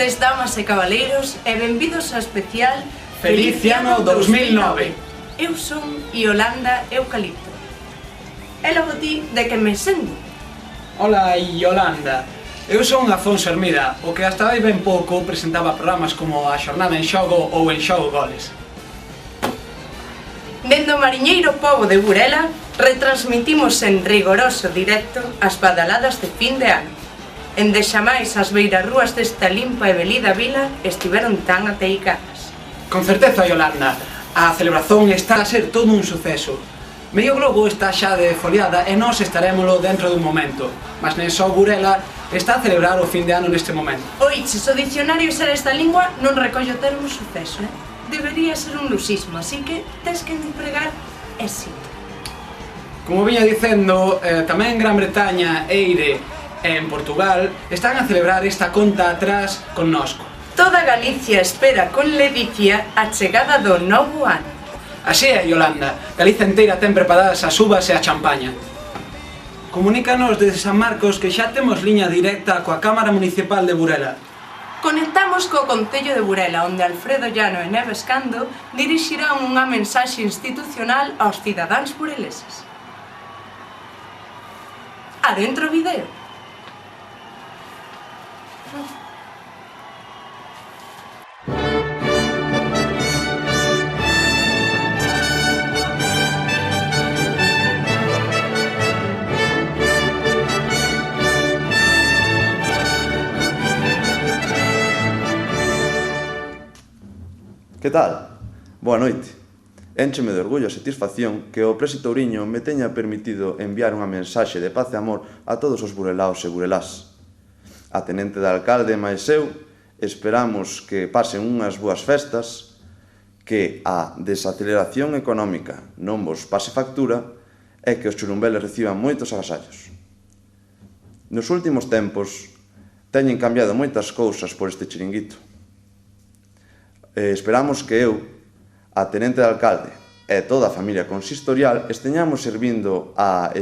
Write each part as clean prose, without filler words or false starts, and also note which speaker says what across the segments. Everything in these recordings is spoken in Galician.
Speaker 1: noites, damas e cabaleiros, e benvidos ao especial
Speaker 2: Feliz ano 2009.
Speaker 1: Eu son Iolanda Eucalipto. E logo ti, de que me sendo?
Speaker 2: Ola, Iolanda. Eu son Afonso Hermida, o que hasta hai ben pouco presentaba programas como A Xornada en Xogo ou En Xogo Goles.
Speaker 1: Dende o mariñeiro pobo de Burela, retransmitimos en rigoroso directo as badaladas de fin de ano. Ende xamais as beirarrúas desta limpa e velida vila estiveron tan ateicadas.
Speaker 2: Con certeza, Iolanda, a celebración está a ser todo un suceso. Medio globo está xa de foliada e nós estarémolo dentro dun momento, mas nen só Burela está a celebrar o fin de ano neste momento.
Speaker 1: Oiches, o dicionario ser esta lingua non recollo o termo suceso, Debería ser un lusismo, así que tes que empregar éxito.
Speaker 2: Como viña dicendo, tamén en Gran Bretaña, Eire e en Portugal están a celebrar esta conta atrás connosco.
Speaker 1: Toda Galicia espera con ledicia a chegada do novo ano.
Speaker 2: Así é, Iolanda, Galicia inteira ten preparadas as uvas e a champaña. Comunícanos desde San Marcos que xa temos liña directa coa Cámara Municipal de Burela.
Speaker 1: Conectamos co Concello de Burela, onde Alfredo Llano e Neves Cando dirixirán unha mensaxe institucional aos cidadáns bureleses. Adentro vídeo.
Speaker 3: Que tal? Boa noite. Éncheme de orgullo e satisfacción que o Presi Touriño me teña permitido enviar unha mensaxe de paz e amor a todos os burelaos e burelás. A tenente de alcalde máis eu esperamos que pasen unhas boas festas, que a desaceleración económica non vos pase factura e que os churumbeles reciban moitos agasallos. Nos últimos tempos teñen cambiado moitas cousas por este chiringuito. Esperamos que eu, a tenente de alcalde e toda a familia consistorial esteñamos servindo a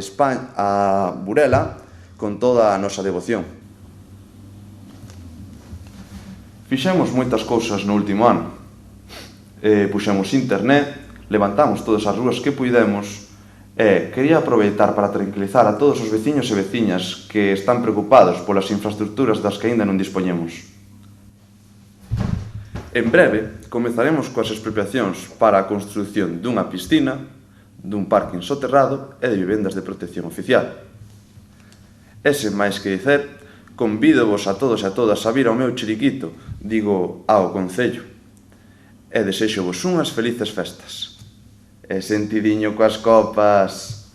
Speaker 3: Burela con toda a nosa devoción. Fixemos moitas cousas no último ano. Puxemos internet, levantamos todas as rúas que puidemos e quería aproveitar para tranquilizar a todos os veciños e veciñas que están preocupados polas infraestructuras das que aínda non dispoñemos. En breve, comezaremos coas expropiacións para a construción dunha piscina, dun parking soterrado e de vivendas de protección oficial. E sen máis que dicer, convídovos a todos e a todas a vir ao meu chiriquito, digo, ao Concello. E desexo-vos unhas felices festas. E sentidiño coas copas.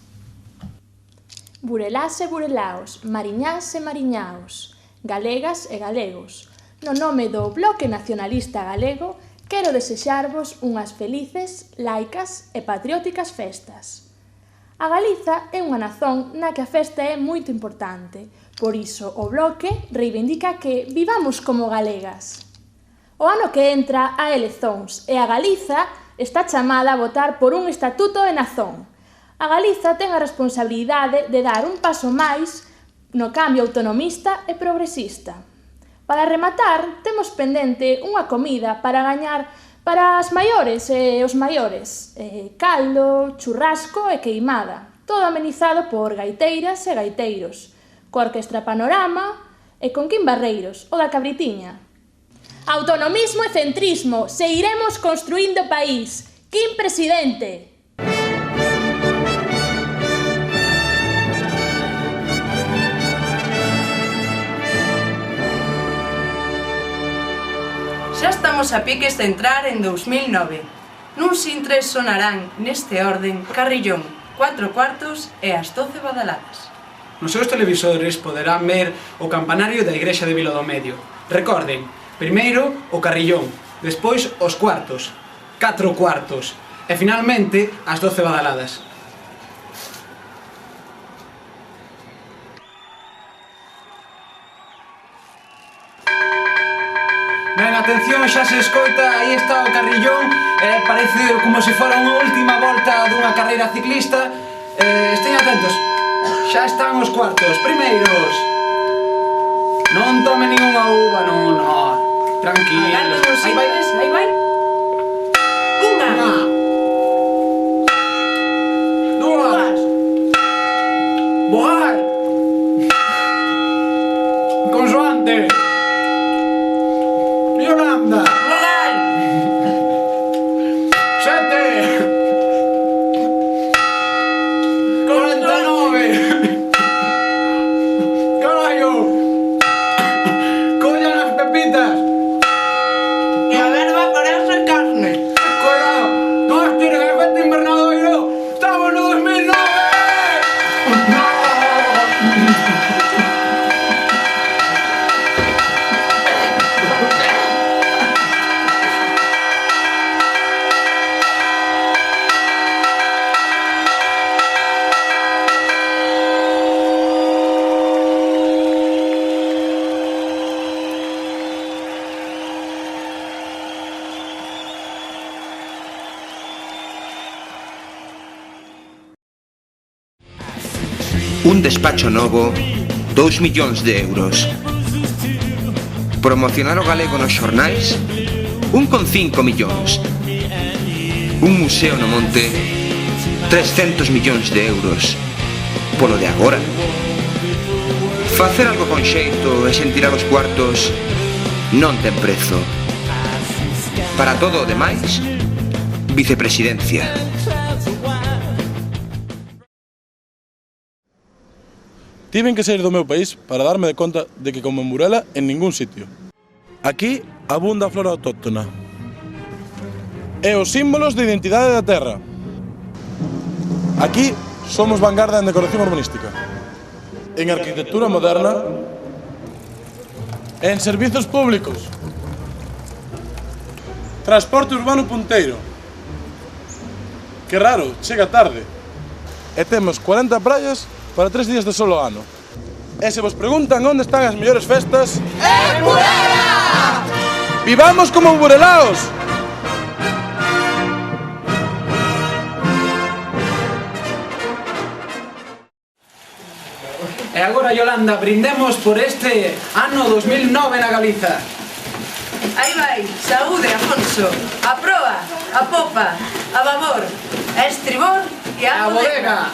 Speaker 4: Burelás e burelaos, mariñás e mariñaos, galegas e galegos. No nome do Bloque Nacionalista Galego, quero desexarvos unhas felices, laicas e patrióticas festas. A Galiza é unha nazón na que a festa é moito importante, por iso o Bloque reivindica que vivamos como galegas. O ano que entra a eleccións e a Galiza está chamada a votar por un estatuto de nazón. A Galiza ten a responsabilidade de dar un paso máis no cambio autonomista e progresista. Para rematar, temos pendente unha comida para gañar para as maiores e os maiores. Caldo, churrasco e queimada. Todo amenizado por gaiteiras e gaiteiros. Coa Orquestra Panorama e con Quim Barreiros, o da Cabritiña. Autonomismo e centrismo. Seguiremos construindo país. Quim presidente.
Speaker 1: Xa estamos a piques de entrar en 2009. Nuns intres sonarán, neste orden, Carrillón, 4 cuartos e as 12 badaladas.
Speaker 2: Nos seus televisores poderán ver o campanario da Igrexa de Vilodomedio. Recorden, primeiro o Carrillón, despois os cuartos, 4 cuartos e finalmente as 12 badaladas. Ben, atención, xa se escoita, aí está o Carrillón, parece como se fora unha última volta dunha carreira ciclista. Estén atentos, xa están os cuartos, primeiros. Non tome ninguna uva, non. Tranquilo.
Speaker 1: Agardo uns
Speaker 2: Aí vai.
Speaker 1: segundos, aí vai. Unha.
Speaker 2: Dúas. Vogal. Consoante. Yolanda.
Speaker 1: Vogal.
Speaker 2: 7. 49. Carallo. Colla las pepitas.
Speaker 1: E a ver, va por esa carne.
Speaker 2: Cuidado. No tiene efecto invernadoiro. Estamos no 2009. No.
Speaker 5: Un despacho novo, 2 millóns de euros. Promocionar o galego nos xornais, 1,5 millóns. Un museo no monte, 300 millóns de euros. Polo de agora. Facer algo con xeito e sen tirar os cuartos non ten prezo. Para todo o demais, vicepresidencia.
Speaker 6: Tiven que sair do meu país para darme de conta de que como en Burela en ningún sitio. Aquí abunda a flora autóctona. E os símbolos de identidade da terra. Aquí somos vanguarda en decoración urbanística, en arquitectura moderna, en servizos públicos, transporte urbano punteiro. Que raro, chega tarde. E temos 40 praias para 3 días de solo ano. E se vos preguntan onde están as mellores festas... ¡En Burela! ¡Vivamos como burelaos!
Speaker 2: E agora, Yolanda, brindemos por este ano 2009 na Galiza.
Speaker 1: Aí vai, saúde, Afonso. A proa, a popa, a babor, a estribor e a bodega.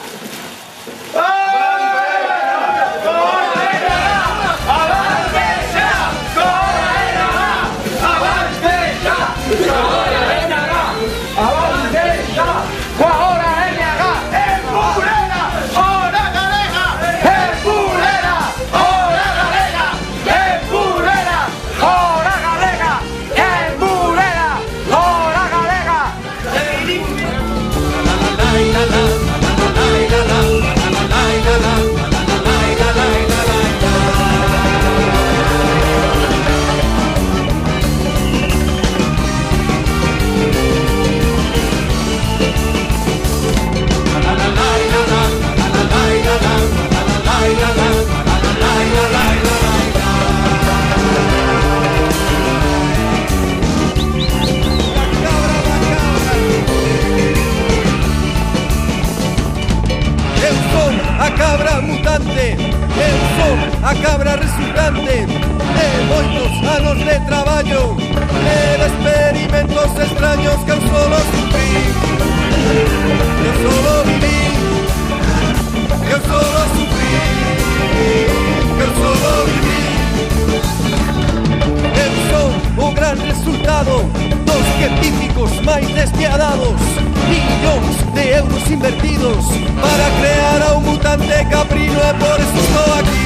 Speaker 7: A cabra resultante de moitos anos de traballo e de experimentos extraños que eu solo sufrí, que eu solo viví, que eu solo sufrí, que eu solo viví. Eu son o gran resultado dos científicos máis despiadados, millóns de euros invertidos para crear a un mutante caprino e por eso estou aquí.